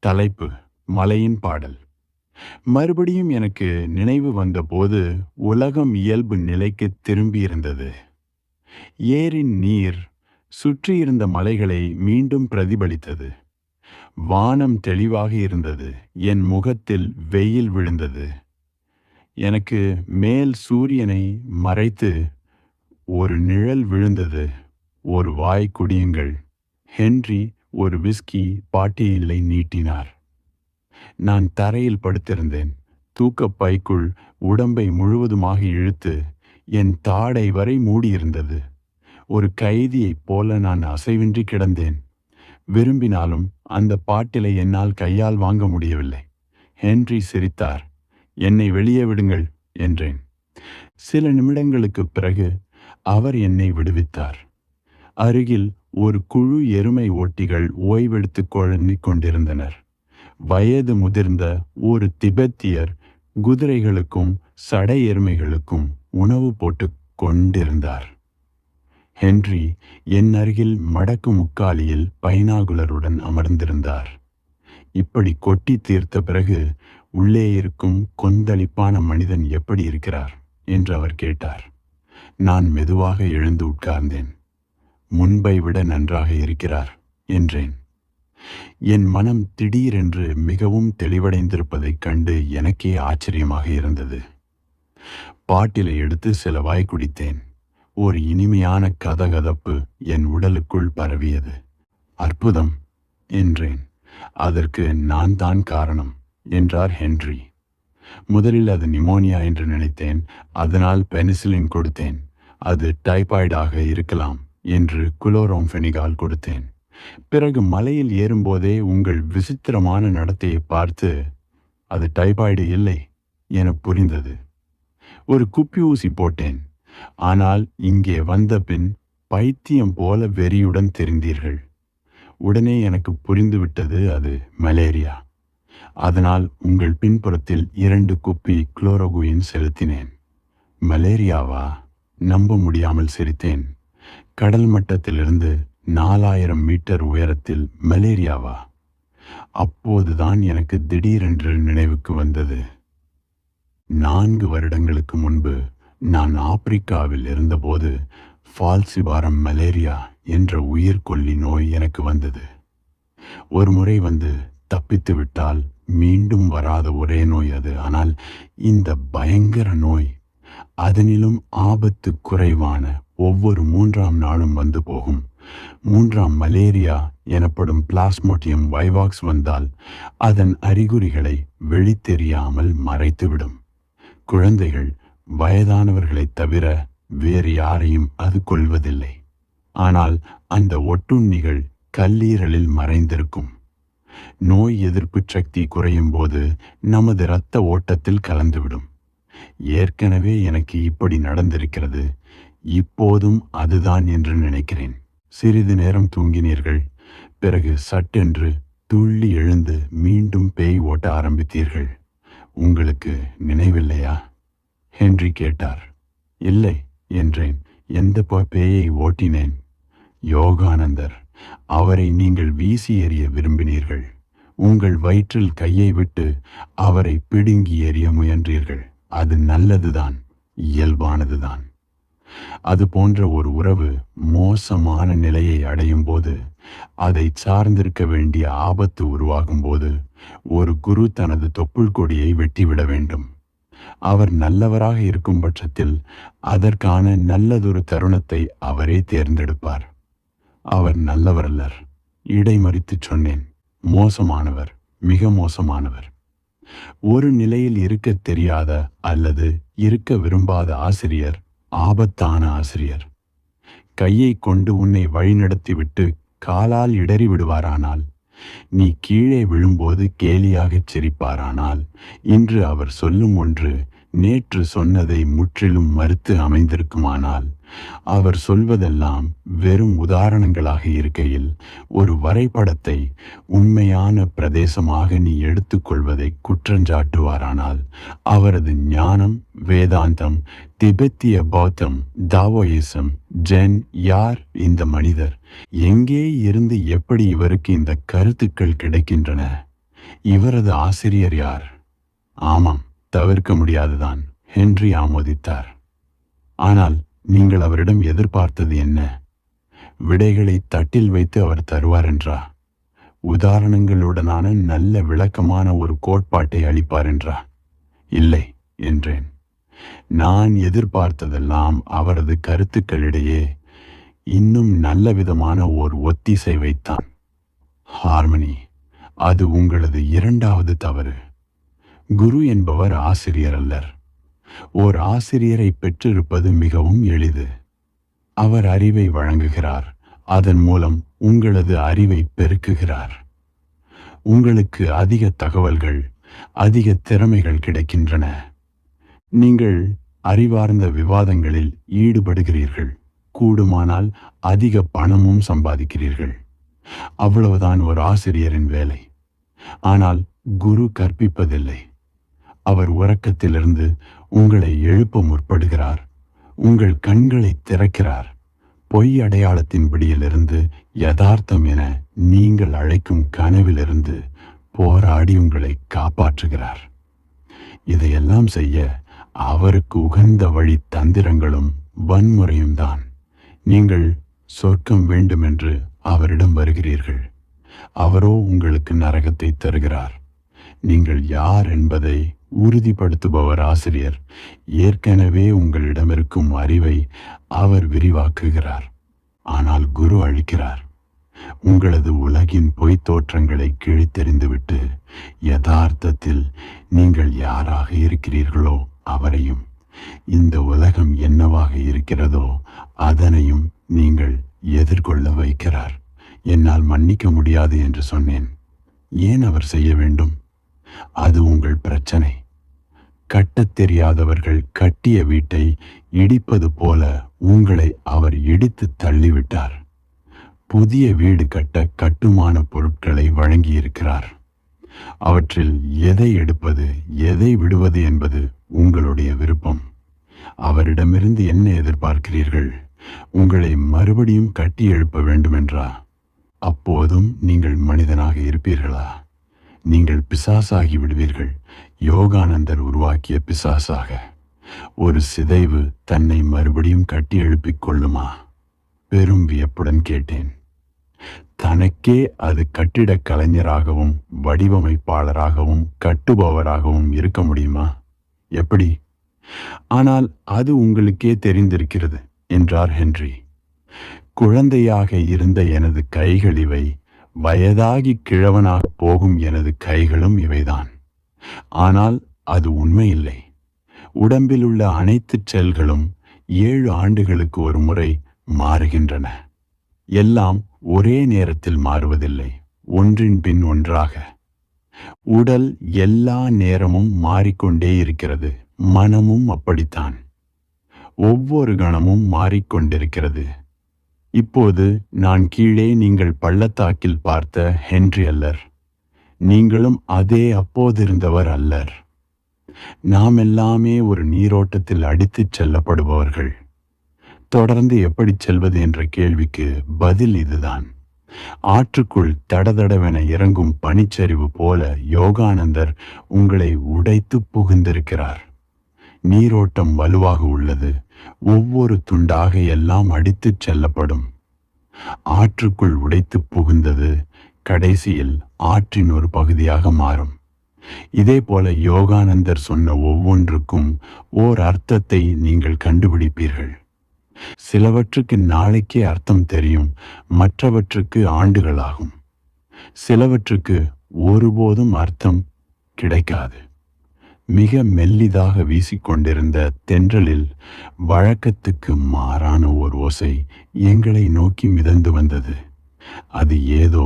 தலைப்பு: மலையின் பாடல். மறுபடியும் எனக்கு நினைவு வந்தபோது உலகம் இயல்பு நிலைக்கு திரும்பியிருந்தது. ஏரின் நீர் சுற்றியிருந்த மலைகளை மீண்டும் பிரதிபலித்தது. வானம் தெளிவாக இருந்தது. என் முகத்தில் வெயில் விழுந்தது. எனக்கு மேல் சூரியனை மறைத்து ஒரு நிழல் விழுந்தது. ஒரு வாய் குடியுங்கள். ஹென்றி ஒரு விஸ்கி பாட்டிலை நீட்டினார். நான் தரையில் படுத்திருந்தேன். தூக்கப்பைக்குள் உடம்பை முழுவதுமாக இழுத்து என் தாடை வரை மூடியிருந்தது. ஒரு கைதியைப் போல நான் அசைவின்றி கிடந்தேன். விரும்பினாலும் அந்த பாட்டிலை என்னால் கையால் வாங்க முடியவில்லை. ஹென்றி சிரித்தார். என்னை வெளியே விடுங்கள் என்றேன். சில நிமிடங்களுக்குப் பிறகு அவர் என்னை விடுவித்தார். அருகில் ஒரு குழு எருமை ஓட்டிகள் ஓய்வெடுத்து குழம்பிக் கொண்டிருந்தனர். வயது முதிர்ந்த ஒரு திபெத்தியர் குதிரைகளுக்கும் சடை எருமைகளுக்கும் உணவு போட்டு கொண்டிருந்தார். ஹென்றி என் அருகில் மடக்கு முக்காலியில் பைனாகுலருடன் அமர்ந்திருந்தார். இப்படி கொட்டி தீர்த்த பிறகு உள்ளே இருக்கும் கொந்தளிப்பான மனிதன் எப்படி இருக்கிறார் என்று அவர் கேட்டார். நான் மெதுவாக எழுந்து உட்கார்ந்தேன். முன்பை விட நன்றாக இருக்கிறார் என்றேன். என் மனம் திடீரென்று மிகவும் தெளிவடைந்திருப்பதைக் கண்டு எனக்கே ஆச்சரியமாக இருந்தது. பாட்டிலை எடுத்து சில வாய் குடித்தேன். ஒரு இனிமையான கதகதப்பு என் உடலுக்குள் பரவியது. அற்புதம் என்றேன். அதற்கு நான் தான் காரணம் என்றார் ஹென்றி. முதலில் அது நிமோனியா என்று நினைத்தேன். அதனால் பெனிசிலின் கொடுத்தேன். அது டைபாய்டாக இருக்கலாம் என்று குளோரோம்ஃபெனிகால் கொடுத்தேன். பிறகு மலையில் ஏறும்போதே உங்கள் விசித்திரமான நடத்தையை பார்த்து அது டைபாய்டு இல்லை என புரிந்தது. ஒரு குப்பி ஊசி போட்டேன். ஆனால் இங்கே வந்த பின் பைத்தியம் போல வெறியுடன் தெரிந்தீர்கள். உடனே எனக்கு புரிந்துவிட்டது அது மலேரியா. அதனால் உங்கள் பின்புறத்தில் 2 குப்பி குளோரோகுயின் செலுத்தினேன். மலேரியாவா? நம்ப முடியாமல் சிரித்தேன். கடல் மட்டத்திலிருந்து 4000 மீட்டர் உயரத்தில் மலேரியாவா? அப்போதுதான் எனக்கு திடீரென்று நினைவுக்கு வந்தது. 4 வருடங்களுக்கு முன்பு நான் ஆப்பிரிக்காவில் இருந்தபோது ஃபால்சிபாரம் மலேரியா என்ற உயிர்கொல்லி நோய் எனக்கு வந்தது. ஒரு முறை வந்து தப்பித்து விட்டால் மீண்டும் வராத ஒரே நோய் அது. ஆனால் இந்த பயங்கர நோய், அதனிலும் ஆபத்து குறைவான, ஒவ்வொரு 3ஆம் நாளும் வந்து போகும் 3ஆம் மலேரியா எனப்படும் பிளாஸ்மோடியம் வைவாக்ஸ் வந்தால் அதன் அறிகுறிகளை வெளித்தெரியாமல் மறைத்துவிடும். குழந்தைகள், வயதானவர்களைத் தவிர வேறு யாரையும் அது கொல்வதில்லை. ஆனால் அந்த ஒட்டுண்ணிகள் கல்லீரலில் மறைந்திருக்கும். நோய் எதிர்ப்பு சக்தி குறையும் போது நமது இரத்த ஓட்டத்தில் கலந்துவிடும். ஏற்கனவே எனக்கு இப்படி நடந்திருக்கிறது. இப்போதும் அதுதான் என்று நினைக்கிறேன். சிறிது நேரம் தூங்கினீர்கள். பிறகு சட்டென்று துள்ளி எழுந்து மீண்டும் பேய் ஓட்ட ஆரம்பித்தீர்கள். உங்களுக்கு நினைவில்லையா? ஹென்றி கேட்டார். இல்லை என்றேன். எந்த பேயை ஓட்டினேன்? யோகானந்தர். அவரை நீங்கள் வீசி எறிய விரும்பினீர்கள். உங்கள் வயிற்றில் கையை விட்டு அவரை பிடுங்கி எறிய முயன்றீர்கள். அது நல்லதுதான், இயல்பானதுதான். அது போன்ற ஒரு உறவு மோசமான நிலையை அடையும் போது, அதை சார்ந்திருக்க வேண்டிய ஆபத்து உருவாகும் போது ஒரு குரு தனது தொப்புள் கொடியை வெட்டிவிட வேண்டும். அவர் நல்லவராக இருக்கும் பட்சத்தில் அதற்கான நல்லதொரு தருணத்தை அவரே தேர்ந்தெடுப்பார். அவர் நல்லவரல்லர். இடைமறித்து சொன்னேன். மோசமானவர், மிக மோசமானவர். ஒரு நிலையில் இருக்க தெரியாத அல்லது இருக்க விரும்பாத ஆசிரியர் ஆபத்தான ஆசிரியர். கையை கொண்டு உன்னை வழிநடத்திவிட்டு காலால் இடறி விடுவாரானால், நீ கீழே விழும்போது கேலியாகச் சிரிப்பாரானால், இன்று அவர் சொல்லும் ஒன்று நேற்று சொன்னதை முற்றிலும் மறுத்து அமைந்திருக்குமானால், அவர் சொல்வதெல்லாம் வெறும் உதாரணங்களாக இருக்கையில் ஒரு வரைபடத்தை உண்மையான பிரதேசமாக நீ எடுத்துக்கொள்வதை குற்றஞ்சாட்டுவாரானால், அவரது ஞானம், வேதாந்தம், திபெத்திய பௌத்தம், தாவோயிசம், ஜென், யார் இந்த மனிதர்? எங்கே இருந்து எப்படி இவருக்கு இந்த கருத்துக்கள் கிடைக்கின்றன? இவரது ஆசிரியர் யார்? ஆமாம், தவிர்க்க முடியாதுதான், ஹென்றி ஆமோதித்தார். ஆனால் நீங்கள் அவரிடம் எதிர்பார்த்தது என்ன? விடைகளை தட்டில் வைத்து அவர் தருவார் என்றா? உதாரணங்களுடனான நல்ல விளக்கமான ஒரு கோட்பாட்டை அளிப்பார் என்றா? இல்லை என்றேன். நான் எதிர்பார்த்ததெல்லாம் அவரது கருத்துக்களிடையே இன்னும் நல்ல விதமான ஓர் ஒத்திசைவைத்தான். ஹார்மனி, அது உங்களது இரண்டாவது தவறு. குரு என்பவர் ஆசிரியர் அல்லர். ஓர் ஆசிரியரை பெற்றிருப்பது மிகவும் எளிது. அவர் அறிவை வழங்குகிறார், அதன் மூலம் உங்களது அறிவை பெருக்குகிறார். உங்களுக்கு அதிக தகவல்கள், அதிக திறமைகள் கிடைக்கின்றன. நீங்கள் அறிவார்ந்த விவாதங்களில் ஈடுபடுகிறீர்கள், கூடுமானால் அதிக பணமும் சம்பாதிக்கிறீர்கள். அவ்வளவுதான் ஒரு ஆசிரியரின் வேலை. ஆனால் குரு கற்பிப்பதில்லை. அவர் உறக்கத்திலிருந்து உங்களை எழுப்ப முற்படுகிறார், உங்கள் கண்களை திறக்கிறார். பொய் அடையாளத்தின் பிடியிலிருந்து யதார்த்தம் என நீங்கள் அழைக்கும் கனவிலிருந்து போராடி உங்களை காப்பாற்றுகிறார். இதையெல்லாம் செய்ய அவருக்கு உகந்த வழி தந்திரங்களும் வன்முறையும் தான். நீங்கள் சொர்க்கம் வேண்டுமென்று அவரிடம் வருகிறீர்கள். அவரோ உங்களுக்கு நரகத்தை தருகிறார். நீங்கள் யார் என்பதை உறுதிப்படுத்துபவர் ஆசிரியர். ஏற்கனவே உங்களிடம் இருக்கும் அறிவை அவர் விரிவாக்குகிறார். ஆனால் குரு அழிக்கிறார். உங்களது உலகின் பொய்த் தோற்றங்களை கிழித்தெறிந்துவிட்டு யதார்த்தத்தில் நீங்கள் யாராக இருக்கிறீர்களோ அவரையும், இந்த உலகம் என்னவாக இருக்கிறதோ அதனையும் நீங்கள் எதிர்கொள்ள வைக்கிறார். என்னால் மன்னிக்க முடியாது என்று சொன்னேன். ஏன் அவர் செய்ய வேண்டும்? அது உங்கள் பிரச்சனை. கட்டத் தெரியாதவர்கள் கட்டிய வீட்டை இடிப்பது போல உங்களை அவர் இடித்து தள்ளிவிட்டார். புதிய வீடு கட்ட கட்டுமான பொருட்களை வழங்கியிருக்கிறார். அவற்றில் எதை எடுப்பது, எதை விடுவது என்பது உங்களுடைய விருப்பம். அவரிடமிருந்து என்ன எதிர்பார்க்கிறீர்கள்? உங்களை மறுபடியும் கட்டி எழுப்ப வேண்டுமென்றா? அப்போதும் நீங்கள் மனிதனாக இருப்பீர்களா? நீங்கள் பிசாசாகி விடுவீர்கள். யோகானந்தர் உருவாக்கிய பிசாசாக. ஒரு சிதைவு தன்னை மறுபடியும் கட்டி எழுப்பிக் கொள்ளுமா? பெரும் வியப்புடன் கேட்டேன். தனக்கே அது கட்டிடக் கலைஞராகவும் வடிவமைப்பாளராகவும் கட்டுபவராகவும் இருக்க முடியுமா? எப்படி? ஆனால் அது உங்களுக்கே தெரிந்திருக்கிறது என்றார் ஹென்றி. குழந்தையாக இருந்த எனது கைகள் இவை, வயதாகி கிழவனாக போகும் எனது கைகளும் இவைதான். ஆனால் அது உண்மையில்லை. உடம்பில் உள்ள அனைத்து செல்களும் 7 ஆண்டுகளுக்கு ஒரு முறை மாறுகின்றன. எல்லாம் ஒரே நேரத்தில் மாறுவதில்லை, ஒன்றின் பின் ஒன்றாக. உடல் எல்லா நேரமும் மாறிக்கொண்டே இருக்கிறது. மனமும் அப்படித்தான். ஒவ்வொரு கணமும் மாறிக்கொண்டிருக்கிறது. இப்போது நான் கீழே நீங்கள் பள்ளத்தாக்கில் பார்த்த ஹென்றி அல்லர். நீங்களும் அதே அப்போதிருந்தவர் அல்லர். நாம் எல்லாமே ஒரு நீரோட்டத்தில் அடித்துச் செல்லப்படுபவர்கள். தொடர்ந்து எப்படி செல்வது என்ற கேள்விக்கு பதில் இதுதான். ஆற்றுக்குள் தடதடவென இறங்கும் பனிச்சரிவு போல யோகானந்தர் உங்களை உடைத்து புகுந்திருக்கிறார். நீரோட்டம் வலுவாக உள்ளது. ஒவ்வொரு துண்டாக எல்லாம் அடித்துச் செல்லப்படும். ஆற்றுக்குள் உடைத்து புகுந்தது கடைசியில் ஆற்றின் ஒரு பகுதியாக மாறும். இதே போல யோகானந்தர் சொன்ன ஒவ்வொன்றுக்கும் ஓர் அர்த்தத்தை நீங்கள் கண்டுபிடிப்பீர்கள். சிலவற்றுக்கு நாளைக்கே அர்த்தம் தெரியும், மற்றவற்றுக்கு ஆண்டுகளாகும். சிலவற்றுக்கு ஒருபோதும் அர்த்தம் கிடைக்காது. மிக மெல்லிதாக வீசிக்கொண்டிருந்த தென்றலில் வழக்கத்துக்கு மாறான ஓர் ஓசை எங்களை நோக்கி மிதந்து வந்தது. அது ஏதோ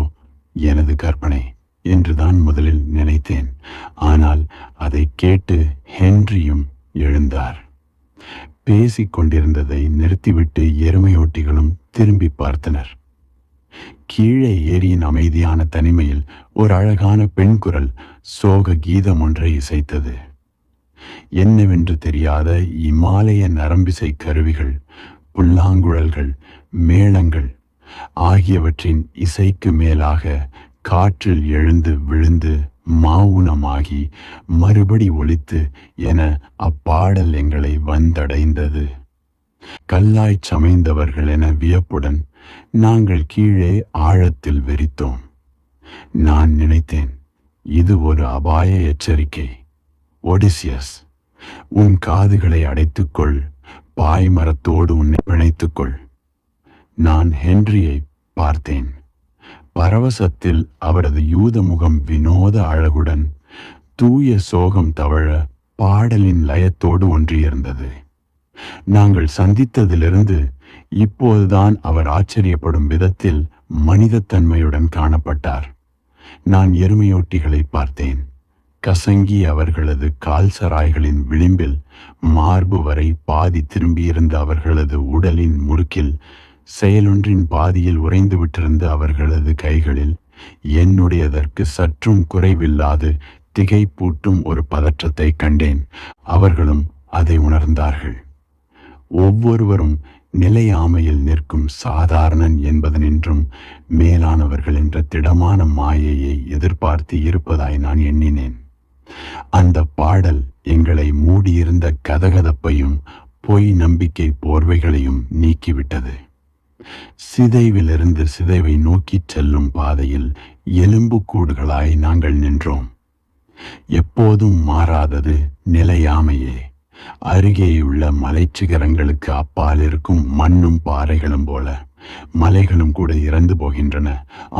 எனது கற்பனை என்றுதான் முதலில் நினைத்தேன். ஆனால் அதை கேட்டு ஹென்ரியும் எழுந்தார். பேசிக் கொண்டிருந்ததை நிறுத்திவிட்டு எருமையோட்டிகளும் திரும்பி பார்த்தனர். கீழே ஏரியின் அமைதியான தனிமையில் ஒரு அழகான பெண் குரல் சோக கீதம் ஒன்றை இசைத்தது. என்னவென்று தெரியாத இமாலய நரம்பிசை கருவிகள், புல்லாங்குழல்கள், மேளங்கள் ஆகியவற்றின் இசைக்கு மேலாக காற்றில் எழுந்து விழுந்து மௌனமாகி மறுபடி ஒலித்து என அப்பாடல் எங்களை வந்தடைந்தது. கல்லாய்ச் சமைந்தவர்கள் என வியப்புடன் நாங்கள் கீழே ஆழத்தில் வெறித்தோம். நான் நினைத்தேன், இது ஒரு அபாய எச்சரிக்கை. ஒடிசியஸ், உன் காதுகளை அடைத்துக்கொள், பாய்மரத்தோடு உன்னை பிணைத்துக்கொள். நான் ஹென்ரியை பார்த்தேன். பரவசத்தில் அவரது யூத முகம் வினோத அழகுடன் தூய சோகம் தவழ பாடலின் லயத்தோடு ஒன்றியிருந்தது. நாங்கள் சந்தித்ததிலிருந்து இப்போதுதான் அவர் ஆச்சரியப்படும் விதத்தில் மனிதத்தன்மையுடன் காணப்பட்டார். நான் எருமையோட்டிகளை பார்த்தேன். கசங்கி அவர்களது கால்சராய்களின் விளிம்பில் மார்பு வரை பாதி திரும்பியிருந்த அவர்களது உடலின் முறுக்கில் செயலொன்றின் பாதியில் உறைந்து விட்டிருந்த அவர்களது கைகளில் என்னுடையதற்கு சற்றும் குறைவில்லாது திகைப்பூட்டும் ஒரு பதற்றத்தை கண்டேன். அவர்களும் அதை உணர்ந்தார்கள். ஒவ்வொருவரும் நிலையாமையில் நிற்கும் சாதாரணன் என்பதனின்றும் மேலானவர்கள் என்ற திடமான மாயையை எதிர்பார்த்து இருப்பதாய் நான் எண்ணினேன். அந்த பாடல் எங்களை மூடியிருந்த கதகதப்பையும் பொய் நம்பிக்கை போர்வைகளையும் நீக்கிவிட்டது. சிதைவிலிருந்து சிதைவை நோக்கிச் செல்லும் பாதையில் எலும்புக்கூடுகளாய் நாங்கள் நின்றோம். எப்போதும் மாறாதது நிலையாமையே. அருகேயுள்ள மலைச்சிகரங்களுக்கு அப்பால் இருக்கும் மண்ணும் பாறைகளும் போல மலைகளும் கூட இறந்து போகின்றன.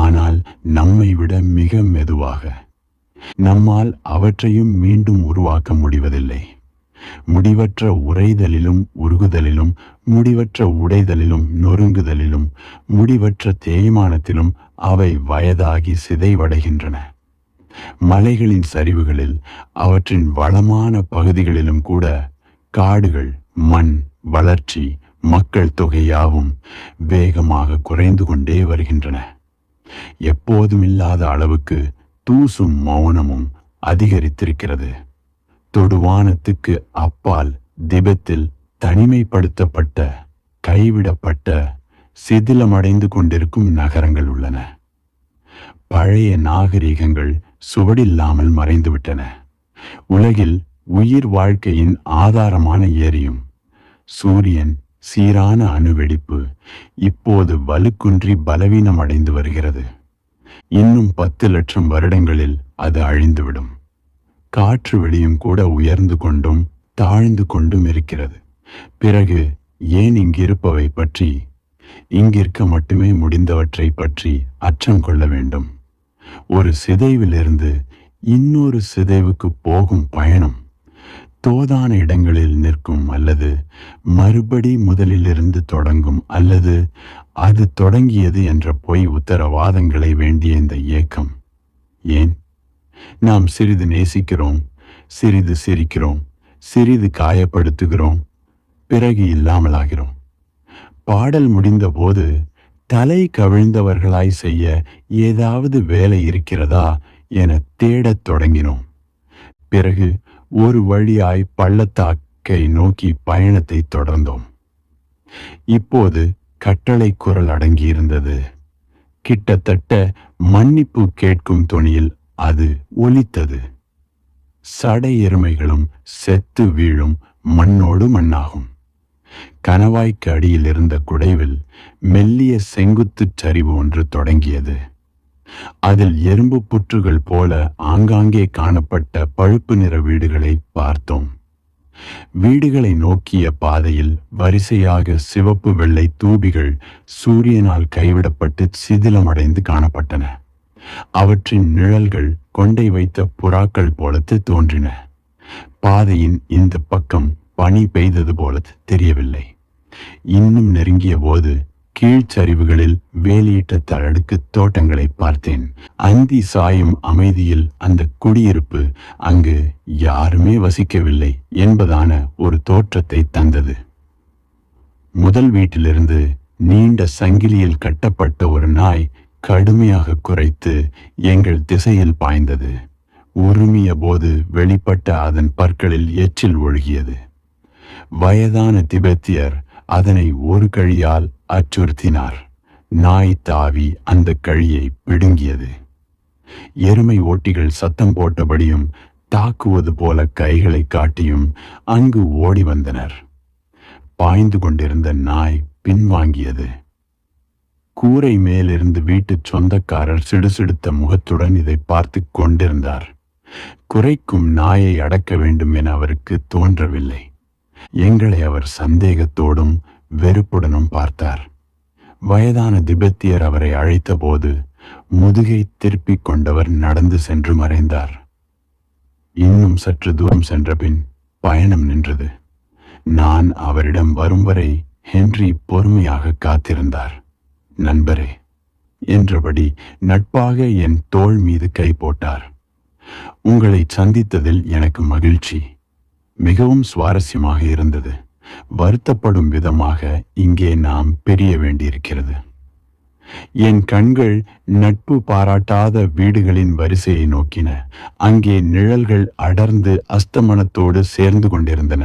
ஆனால் நம்மை விட மிக மெதுவாக. நம்மால் அவற்றையும் மீண்டும் உருவாக்க முடிவதில்லை. முடிவற்ற உறைதலிலும் உருகுதலிலும், முடிவற்ற உடைதலிலும் நொறுங்குதலிலும், முடிவற்ற தேய்மானத்திலும் அவை வயதாகி சிதைவடைகின்றன. மலைகளின் சரிவுகளில், அவற்றின் வளமான பகுதிகளிலும் கூட காடுகள், மண், வளர்ச்சி, மக்கள் தொகையாவும் வேகமாக குறைந்து கொண்டே வருகின்றன. எப்போதும் இல்லாத அளவுக்கு தூசும் மௌனமும் அதிகரித்திருக்கிறது. தொடுவானத்துக்கு அப்பால் திபெத்தில் தனிமைப்படுத்தப்பட்ட, கைவிடப்பட்ட, சிதிலமடைந்து கொண்டிருக்கும் நகரங்கள் உள்ளன. பழைய நாகரிகங்கள் சுவடில்லாமல் மறைந்துவிட்டன. உலகில் உயிர் வாழ்க்கையின் ஆதாரமான எரியும் சூரியன் சீரான அணுவெடிப்பு இப்போது வலுக்குன்றி பலவீனமடைந்து வருகிறது. இன்னும் 10 லட்சம் வருடங்களில் அது அழிந்துவிடும். காற்று வெளியும் கூட உயர்ந்து கொண்டும் தாழ்ந்து கொண்டும் இருக்கிறது. பிறகு ஏன் இங்கிருப்பவை பற்றி, இங்கிருக்க மட்டுமே முடிந்தவற்றை பற்றி அச்சம் கொள்ள வேண்டும்? ஒரு சிதைவிலிருந்து இன்னொரு சிதைவுக்கு போகும் பயணம் தோதான இடங்களில் நிற்கும், அல்லது மறுபடி முதலிலிருந்து தொடங்கும், அல்லது அது தொடங்கியது என்ற பொய் உத்தரவாதங்களை வேண்டிய இந்த இயக்கம் ஏன்? நாம் சிறிது நேசிக்கிறோம், சிறிது சிரிக்கிறோம், சிறிது காயப்படுத்துகிறோம், பிறகு இல்லாமலாகிறோம். பாடல் முடிந்த போது தலை கவிழ்ந்தவர்களாய் செய்ய ஏதாவது வேலை இருக்கிறதா என தேடத் தொடங்கினோம். பிறகு ஒரு வழியாய் பள்ளத்தாக்கை நோக்கி பயணத்தை தொடர்ந்தோம். இப்போது கட்டளை குரல் அடங்கியிருந்தது. கிட்டத்தட்ட மன்னிப்பு கேட்கும் தொனியில் அது ஒலித்தது. சடை எருமைகளும் செத்து வீழும் மண்ணோடு மண்ணாகும். கணவாய்க்கு அடியில் இருந்த குடைவில் மெல்லிய செங்குத்துச் சரிவு ஒன்று தொடங்கியது. அதில் எறும்பு புற்றுகள் போல ஆங்காங்கே காணப்பட்ட பழுப்பு நிற வீடுகளை பார்த்தோம். வீடுகளை நோக்கிய பாதையில் வரிசையாக சிவப்பு வெள்ளை தூபிகள் சூரியனால் கைவிடப்பட்டு சிதிலமடைந்து காணப்பட்டன. அவற்றின் நிழல்கள் கொண்டை வைத்த புறாக்கள் போலத்து தோன்றின. பாதையின் இந்த பக்கம் பனி பெய்தது போல தெரியவில்லை. இன்னும் நெருங்கிய போது கீழ்ச்சரிவுகளில் வேலியிட்ட தழடுக்கு தோட்டங்களை பார்த்தேன். அந்தி சாயும் அமைதியில் அந்த குடியிருப்பு அங்கு யாருமே வசிக்கவில்லை என்பதான ஒரு தோற்றத்தை தந்தது. முதல் வீட்டிலிருந்து நீண்ட சங்கிலியில் கட்டப்பட்ட ஒரு நாய் கடுமையாக குரைத்து எங்கள் திசையில் பாய்ந்தது. உருமிய போது வெளிப்பட்ட அதன் பற்களில் எச்சில் ஒழுகியது. வயதான திபெத்தியர் அதனை ஒரு கழியால் அச்சுறுத்தினார். நாய் தாவி அந்த கழியை பிடுங்கியது. எருமை ஓட்டிகள் சத்தம் போட்டபடியும் தாக்குவது போல கைகளை காட்டியும் அங்கு ஓடி வந்தனர். பாய்ந்து கொண்டிருந்த நாய் பின்வாங்கியது. கூரை மேலிருந்து வீட்டு சொந்தக்காரர் சிடுசிடுத்த முகத்துடன் இதை பார்த்து கொண்டிருந்தார். குறைக்கும் நாயை அடக்க வேண்டும் என அவருக்கு தோன்றவில்லை. எங்களை அவர் சந்தேகத்தோடும் வெறுப்புடனும் பார்த்தார். வயதான திபெத்தியர் அவரை அழைத்தபோது முதுகை திருப்பிக் கொண்டவர் நடந்து சென்று மறைந்தார். இன்னும் சற்று தூரம் சென்றபின் பயணம் நின்றது. நான் அவரிடம் வரும் வரை ஹென்றி பொறுமையாக காத்திருந்தார். நண்பரே என்றபடி நட்பாக என் தோள் மீது கை போட்டார். உங்களை சந்தித்ததில் எனக்கு மகிழ்ச்சி. மிகவும் சுவாரஸ்யமாக இருந்தது. வருத்தப்படும் விதமாக இங்கே நாம் பிரிய வேண்டியிருக்கிறது. என் கண்கள் நட்பு பாராட்டாத வீடுகளின் வரிசையை நோக்கின. அங்கே நிழல்கள் அடர்ந்து அஸ்தமனத்தோடு சேர்ந்து கொண்டிருந்தன.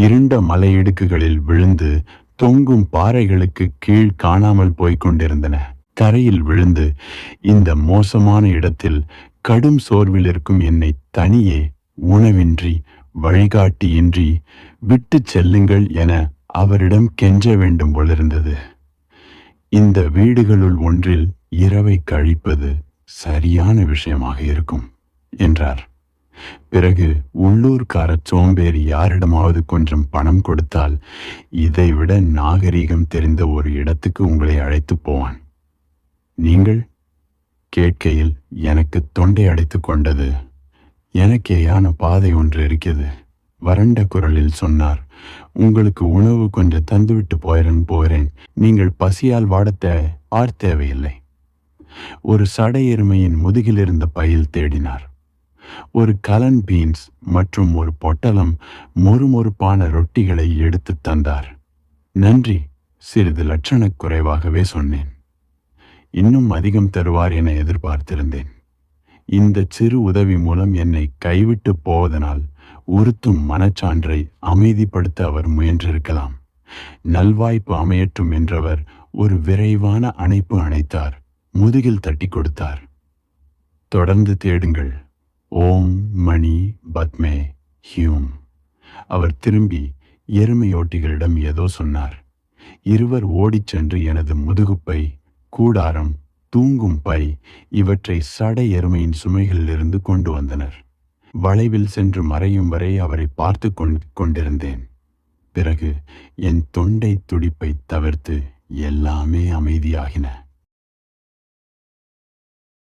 இருண்ட மலையிடுக்குகளில் விழுந்து தொங்கும் பாறைகளுக்கு கீழ் காணாமல் போய்க் கொண்டிருந்தன. கரையில் விழுந்து இந்த மோசமான இடத்தில் கடும் சோர்வில் இருக்கும் என்னை தனியே உணவின்றி வழிகாட்டியின்றி விட்டு செல்லுங்கள் என அவரிடம் கெஞ்ச வேண்டும் போலிருந்தது. இந்த வீடுகளுள் ஒன்றில் இரவை கழிப்பது சரியான விஷயமாக இருக்கும் என்றார். பிறகு உள்ளூர்கார சோம்பேறி யாரிடமாவது கொஞ்சம் பணம் கொடுத்தால் இதைவிட நாகரீகம் தெரிந்த ஒரு இடத்துக்கு உங்களை அழைத்து போவான். நீங்கள் கேட்கையில் எனக்கு தொண்டை அடைத்து கொண்டது. எனக்கேயான பாதை ஒன்று இருக்கிறது. வறண்ட குரலில் சொன்னார். உங்களுக்கு உணவு கொஞ்சம் தந்துவிட்டு போகிறேன். நீங்கள் பசியால் வாடத்த தேவையில்லை. ஒரு சடை எருமையின் முதுகில் இருந்த பையில் தேடினார். ஒரு கலன் பீன்ஸ் மற்றும் ஒரு பொட்டலம் மொறுமொறுப்பான ரொட்டிகளை எடுத்து தந்தார். நன்றி, சிறிது லட்சணக் குறைவாகவே சொன்னேன். இன்னும் அதிகம் தருவார் என எதிர்பார்த்திருந்தேன். இந்த சிறு உதவி மூலம் என்னை கைவிட்டு போவதனால் உறுத்தும் மனச்சான்றை அமைதிப்படுத்த அவர் முயன்றிருக்கலாம். நல்வாய்ப்பு அமையற்றும் என்றவர் ஒரு விரைவான அணைப்பு அணைத்தார். முதுகில் தட்டி கொடுத்தார். தொடர்ந்து தேடுங்கள். ஓம் மணி பத்மே ஹியூம். அவர் திரும்பி எருமையோட்டிகளிடம் ஏதோ சொன்னார். இருவர் ஓடிச் சென்று எனது முதுகுப்பை, கூடாரம், தூங்கும் பை இவற்றை சடை எருமையின் சுமைகளிலிருந்து கொண்டு வந்தனர். வளைவில் சென்று மறையும் வரை அவரை பார்த்து கொண்டிருந்தேன். பிறகு என் தொண்டை துடிப்பை தவிர்த்து எல்லாமே அமைதியாகின.